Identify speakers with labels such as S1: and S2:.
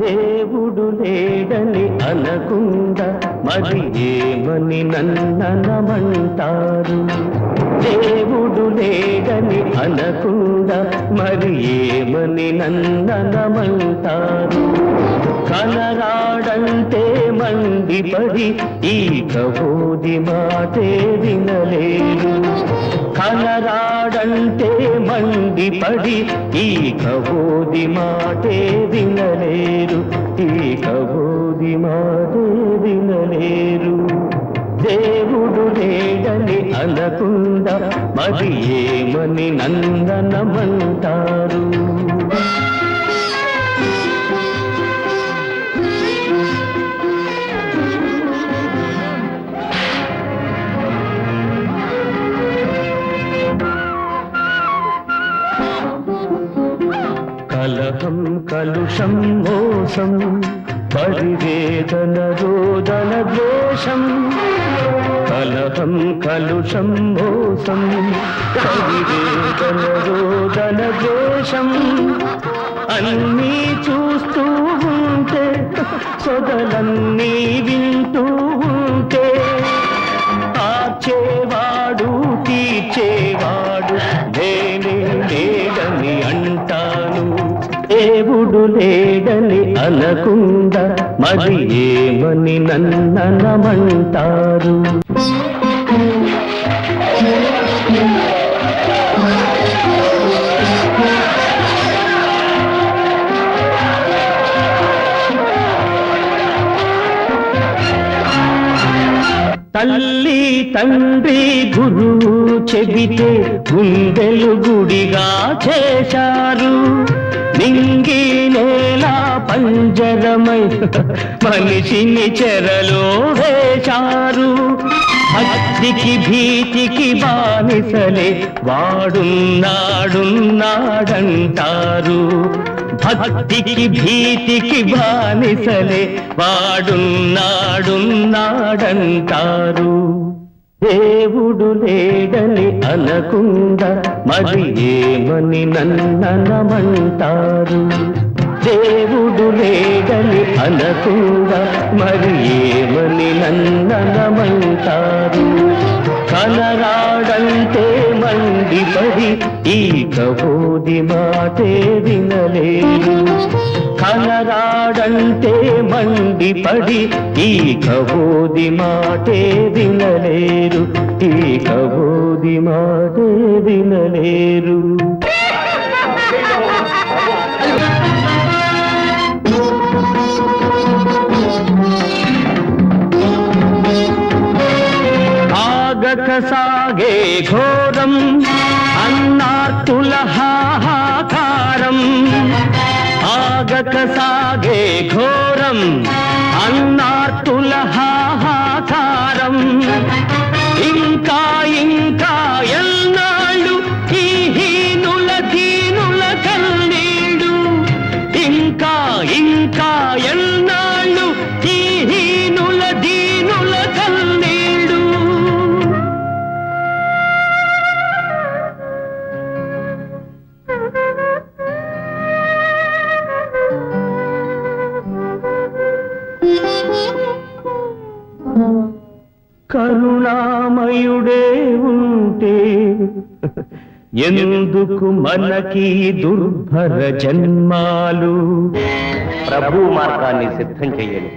S1: దేవుడు లేడని అనకుండా మరి ఏమని నన్ననమంటారు? దేవుడు లేడని అనకుండా మరి ఏమని నన్ననమంటారు? కనరాడంటే మండిపడి ఈ కబోది మాటే వినలేరు. కనరాడంటే మండిపడి ఈ కబోది మాటే వినలేరు. ఈ కబోది మాటే వినలేరు. దేవుడు లేడని అనకుండా మరి ఏమని నన్ననమంటారు? కలహం కలుషం మోసం పరివేదన రోదన ద్వేషం. కలహం కలుషం మోసం పరివేదన రోదన ద్వేషం. అన్నీ చూస్తూ ఉంటే సొదలన్నీ వింటూ ఉంటే ఆర్చేవాడు తీర్చేవాడు నేనే లేడని అంటాను. దేవుడు లేడని అనకుండా మరి ఏమని నన్ననమంటారు? తల్లి తండ్రి గురువు చెబితే గుండెలు గుడిగా చేశారు. నింగి నేల పంజరమై మనిషిని చెరలో వేశారు. భక్తికి భీతికి బానిసలే వాడున్నాడున్నాడంటారు. భక్తికి భీతికి బానిసలే వాడున్నాడున్నాడంటారు. దేవుడు లేడని అనకుండా మరి ఏమని నన్ననమంటారు? దేవుడు లేడని అనకుండా మరి ఏమని నన్ననమంటారు? కనరాడంటే మండిపడి ఈ కబోది మాటే వినలేరు. కనరాడంటే మండిపడి ఈ కబోది మాటే వినలేరు. ఈ కబోది మాటే వినలేరు. ఆగక సాగే ఘోరం అన్నార్తుల హాహాకారం. ఆగక సాగే ఘోరం అన్నార్తుల హాహాకారం. ఇంకా ఇంకా ఎన్నాళ్ళు ఈ హీనుల దీనుల కన్నీళ్ళు. ఇంకా ఇంకా ఎన్నాళ్ళు ఈ హీనుల దీనుల కన్నీళ్ళు. కరుణామయుడే ఉంటే ఎందుకు మనకి దుర్భర జన్మాలు?
S2: ప్రభు మార్గాన్ని సిద్ధం చెయ్యండి.